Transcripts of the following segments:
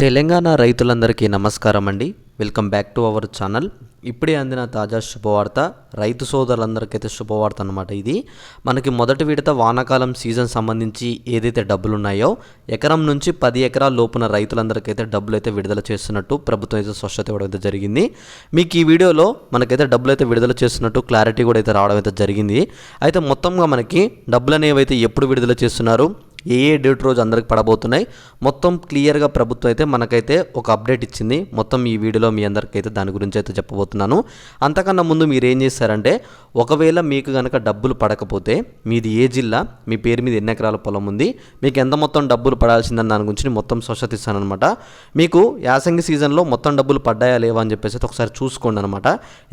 తెలంగాణ రైతులందరికీ నమస్కారం అండి. Welcome back to our channel. ఇప్పుడే అందిన తాజా శుభవార్త, రైతు సోదరులందరికైతే శుభవార్త అనమాట. ఇది మనకి మొదటి విడత వానాకాలం సీజన్ సంబంధించి ఏదైతే డబ్బులు ఉన్నాయో ఎకరం నుంచి 10 ఎకరాల లోపున రైతులందరికైతే డబ్బులు అయితే విడుదల చేస్తున్నట్టు ప్రభుత్వం అయితే స్పష్టత ఇవ్వడం అయితే జరిగింది. మీకు ఈ వీడియోలో మనకైతే డబ్బులు అయితే విడుదల చేస్తున్నట్టు క్లారిటీ కూడా అయితే రావడం అయితే జరిగింది. అయితే మొత్తంగా మనకి డబ్బులు అనేవి అయితే ఎప్పుడు విడుదల చేస్తున్నారు, ఏ డేట్ రోజు అందరికి పడబోతున్నాయి, మొత్తం క్లియర్గా ప్రభుత్వం అయితే మనకైతే ఒక అప్డేట్ ఇచ్చింది. మొత్తం ఈ వీడియోలో మీ అందరికైతే దాని గురించి అయితే చెప్పబోతున్నాను. అంతకన్నా ముందు మీరు ఏం చేస్తారంటే, ఒకవేళ మీకు కనుక డబ్బులు పడకపోతే మీది ఏ జిల్లా, మీ పేరు మీద ఎన్ని ఎకరాల పొలం ఉంది, మీకు ఎంత మొత్తం డబ్బులు పడాల్సిందని దాని గురించి మొత్తం స్పష్టత ఇస్తానమాట. మీకు యాసంగి సీజన్లో మొత్తం డబ్బులు పడ్డాయా లేవా అని చెప్పేసి ఒకసారి చూసుకోండి అనమాట.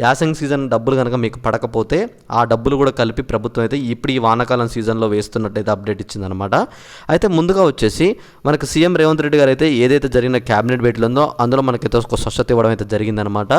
యాసంగి సీజన్ డబ్బులు కనుక మీకు పడకపోతే ఆ డబ్బులు కూడా కలిపి ప్రభుత్వం అయితే ఇప్పుడు ఈ వానాకాలం సీజన్లో వేస్తున్నట్టయితే అప్డేట్ ఇచ్చిందనమాట. అయితే ముందుగా వచ్చేసి మనకు సీఎం రేవంత్ రెడ్డి గారు అయితే ఏదైతే జరిగిన క్యాబినెట్ భేటీలు ఉందో అందులో మనకైతే ఒక స్పష్టత ఇవ్వడం అయితే జరిగిందనమాట.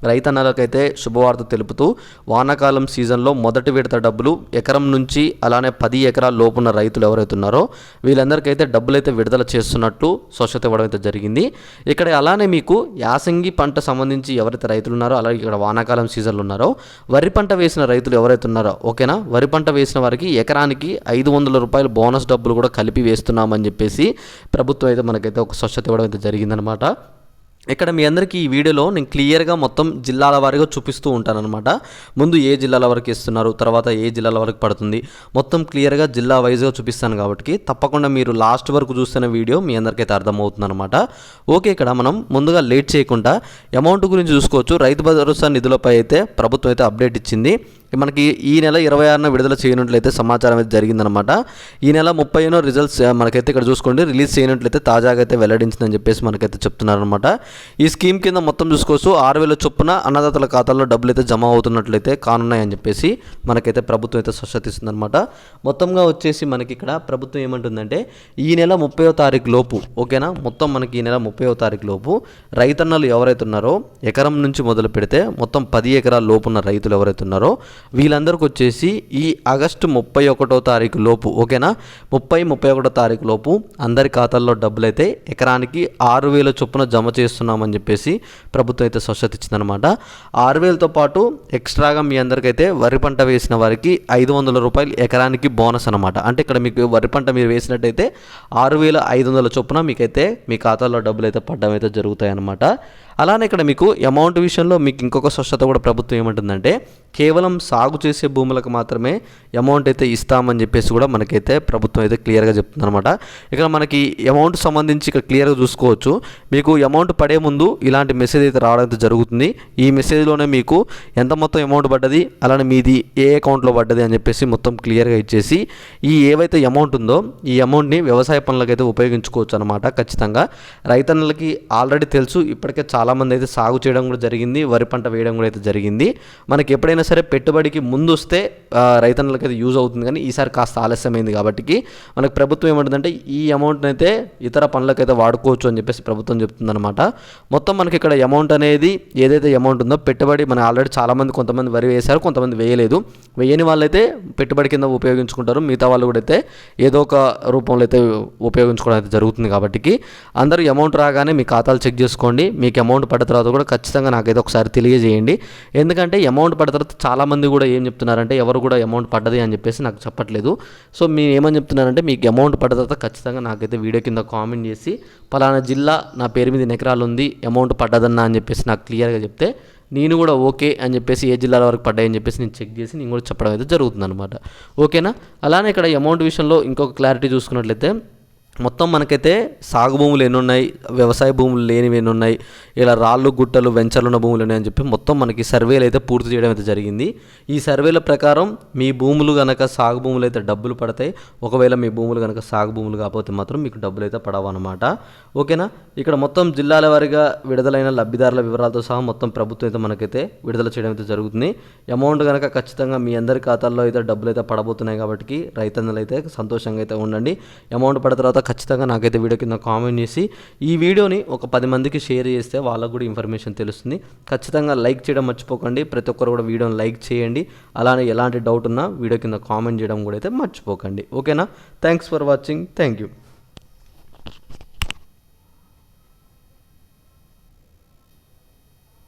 రైతన్నలకైతే శుభవార్త తెలుపుతూ వానాకాలం సీజన్లో మొదటి విడత డబ్బులు ఎకరం నుంచి అలానే 10 ఎకరాల లోపున్న రైతులు ఎవరైతే ఉన్నారో వీళ్ళందరికైతే డబ్బులు అయితే విడుదల చేస్తున్నట్టు స్పష్టత ఇవ్వడం అయితే జరిగింది. ఇక్కడ అలానే మీకు యాసంగి పంట సంబంధించి ఎవరైతే రైతులు ఉన్నారో, అలాగే ఇక్కడ వానాకాలం సీజన్లో ఉన్నారో వరి పంట వేసిన రైతులు ఎవరైతే ఉన్నారో, ఓకేనా, వరి పంట వేసిన వారికి ఎకరానికి 500 రూపాయలు బోనస్ డబ్బులు కూడా కలిపి వేస్తున్నామని చెప్పేసి ప్రభుత్వం అయితే మనకైతే ఒక స్పష్టత ఇవ్వడం అయితే జరిగిందనమాట. ఇక్కడ మీ అందరికీ ఈ వీడియోలో నేను క్లియర్గా మొత్తం జిల్లాల వారీగా చూపిస్తూ ఉంటానన్నమాట. ముందు ఏ జిల్లాల వరకు ఇస్తున్నారు, తర్వాత ఏ జిల్లాల వరకు పడుతుంది, మొత్తం క్లియర్గా జిల్లా వైజ్గా చూపిస్తాను. కాబట్టి తప్పకుండా మీరు లాస్ట్ వరకు చూస్తున్న వీడియో మీ అందరికైతే అర్థమవుతుంది అనమాట. ఓకే, ఇక్కడ మనం ముందుగా లేట్ చేయకుండా అమౌంట్ గురించి చూసుకోవచ్చు. రైతు భరోసా నిధులపై అయితే ప్రభుత్వం అయితే అప్డేట్ ఇచ్చింది. మనకి ఈ నెల 26న విడుదల చేయనట్లయితే సమాచారం అయితే జరిగిందనమాట. ఈ నెల 30న రిజల్ట్స్ మనకైతే ఇక్కడ చూసుకోండి రిలీజ్ చేయనట్లయితే తాజాగా అయితే వెల్లడించిందని చెప్పేసి మనకైతే చెప్తున్నారనమాట. ఈ స్కీమ్ కింద మొత్తం చూసుకోవచ్చు 6,000 చొప్పున అన్నదాతల ఖాతాల్లో డబ్బులు అయితే జమ అవుతున్నట్లయితే కానున్నాయని చెప్పేసి మనకైతే ప్రభుత్వం అయితే స్పష్టత ఇస్తుందన్నమాట. మొత్తంగా వచ్చేసి మనకి ఇక్కడ ప్రభుత్వం ఏమంటుందంటే ఈ నెల 30వ తారీఖు లోపు, ఓకేనా, మొత్తం మనకి ఈ నెల 30వ తారీఖు లోపు రైతన్నలు ఎవరైతే ఉన్నారో ఎకరం నుంచి మొదలు పెడితే మొత్తం 10 ఎకరాల లోపున్న రైతులు ఎవరైతే ఉన్నారో వీళ్ళందరికీ వచ్చేసి ఈ ఆగస్టు 31వ తారీఖు లోపు, ఓకేనా, 31వ తారీఖు లోపు అందరి ఖాతాల్లో డబ్బులు అయితే ఎకరానికి 6,000 చొప్పున జమ చేస్తున్నామని చెప్పేసి ప్రభుత్వం అయితే స్పష్టత ఇచ్చిందనమాట. 6,000తో పాటు ఎక్స్ట్రాగా మీ అందరికైతే వరి పంట వేసిన వారికి 500 రూపాయలు ఎకరానికి బోనస్ అనమాట. అంటే ఇక్కడ మీకు వరి పంట మీరు వేసినట్టయితే 6,500 చొప్పున మీకైతే మీ ఖాతాలో డబ్బులు అయితే పడ్డం అయితే జరుగుతాయి అన్నమాట. అలానే ఇక్కడ మీకు అమౌంట్ విషయంలో మీకు ఇంకొక స్పష్టత కూడా ప్రభుత్వం ఏమంటుందంటే కేవలం సాగు చేసే భూములకు మాత్రమే అమౌంట్ అయితే ఇస్తామని చెప్పేసి కూడా మనకైతే ప్రభుత్వం అయితే క్లియర్గా చెప్తుంది అనమాట. ఇక్కడ మనకి అమౌంట్ సంబంధించి ఇక్కడ క్లియర్గా చూసుకోవచ్చు. మీకు అమౌంట్ పడే ముందు ఇలాంటి మెసేజ్ అయితే రావడం అయితే జరుగుతుంది. ఈ మెసేజ్లోనే మీకు ఎంత మొత్తం అమౌంట్ పడ్డది, అలానే మీది ఏ అకౌంట్లో పడ్డది అని చెప్పేసి మొత్తం క్లియర్గా ఇచ్చేసి ఈ ఏవైతే అమౌంట్ ఉందో ఈ అమౌంట్ని వ్యవసాయ పనులకైతే ఉపయోగించుకోవచ్చు అనమాట. ఖచ్చితంగా రైతన్నలకి ఆల్రెడీ తెలుసు, ఇప్పటికే చాలామంది అయితే సాగు చేయడం కూడా జరిగింది, వరి పంట వేయడం కూడా అయితే జరిగింది. మనకి ఎప్పుడైనా సరే పెట్టుబడికి ముందు వస్తే రైతన్నలకి అయితే యూజ్ అవుతుంది, కానీ ఈసారి కాస్త ఆలస్యమైంది కాబట్టి మనకు ప్రభుత్వం ఏమంటుందంటే ఈ అమౌంట్ని అయితే ఇతర పనులకైతే వాడుకోవచ్చు అని చెప్పేసి ప్రభుత్వం చెప్తుందన్నమాట. మొత్తం మనకి ఇక్కడ అమౌంట్ అనేది ఏదైతే అమౌంట్ ఉందో పెట్టుబడి మన ఆల్రెడీ చాలామంది కొంతమంది వరి వేశారు, కొంతమంది వేయలేదు. వేయని వాళ్ళైతే పెట్టుబడి కింద ఉపయోగించుకుంటారు, మిగతా వాళ్ళు కూడా అయితే ఏదో ఒక రూపంలో అయితే ఉపయోగించుకోవడం అయితే జరుగుతుంది. కాబట్టి అందరూ అమౌంట్ రాగానే మీ ఖాతాలు చెక్ చేసుకోండి. మీకు అమౌంట్ పడ్డ తర్వాత కూడా ఖచ్చితంగా నాకైతే ఒకసారి తెలియజేయండి. ఎందుకంటే అమౌంట్ పడ్డ తర్వాత చాలామంది కూడా ఏం చెప్తున్నారంటే ఎవరు కూడా అమౌంట్ పడ్డది అని చెప్పేసి నాకు చెప్పట్లేదు. సో మీరు ఏమని చెప్తున్నారంటే మీకు అమౌంట్ పడ్డ తర్వాత ఖచ్చితంగా నాకైతే వీడియో కింద కామెంట్ చేసి పలానా జిల్లా నా పేరు మీద ఎన్ని ఎకరాలు ఉంది అమౌంట్ పడ్డదన్నా అని చెప్పేసి నాకు క్లియర్గా చెప్తే నేను కూడా ఓకే అని చెప్పేసి ఏ జిల్లాల వరకు పడ్డాయని చెప్పేసి నేను చెక్ చేసి నేను కూడా చెప్పడం అయితే జరుగుతుంది అనమాట. ఓకేనా. అలానే ఇక్కడ అమౌంట్ విషయంలో ఇంకొక క్లారిటీ చూసుకున్నట్లయితే మొత్తం మనకైతే సాగు భూములు ఎన్ని ఉన్నాయి, వ్యవసాయ భూములు లేనివి ఎన్ని ఉన్నాయి, ఇలా రాళ్ళు గుట్టలు వెంచర్లు ఉన్న భూములు ఉన్నాయని చెప్పి మొత్తం మనకి సర్వేలు అయితే పూర్తి చేయడం అయితే జరిగింది. ఈ సర్వేల ప్రకారం మీ భూములు కనుక సాగు భూములు అయితే డబ్బులు పడతాయి, ఒకవేళ మీ భూములు కనుక సాగు భూములు కాకపోతే మాత్రం మీకు డబ్బులు అయితే పడవు అనమాట. ఓకేనా. ఇక్కడ మొత్తం జిల్లాల వారీగా విడుదలైన లబ్ధిదారుల వివరాలతో సహా మొత్తం ప్రభుత్వం అయితే మనకైతే విడుదల చేయడం అయితే జరుగుతుంది. అమౌంట్ కనుక ఖచ్చితంగా మీ అందరి ఖాతాల్లో అయితే డబ్బులు అయితే పడబోతున్నాయి కాబట్టి రైతన్నలు అయితే సంతోషంగా అయితే ఉండండి. అమౌంట్ పడిన తర్వాత ఖచ్చితంగా నాకైతే వీడియో కింద కామెంట్ చేసి ఈ వీడియోని ఒక 10 మందికి షేర్ చేస్తే వాళ్ళకు కూడా ఇన్ఫర్మేషన్ తెలుస్తుంది. ఖచ్చితంగా లైక్ చేయడం మర్చిపోకండి. ప్రతి ఒక్కరు కూడా వీడియోని లైక్ చేయండి. అలానే ఎలాంటి డౌట్ ఉన్నా వీడియో కింద కామెంట్ చేయడం కూడా అయితే మర్చిపోకండి. ఓకేనా. Thanks for watching. Thank you.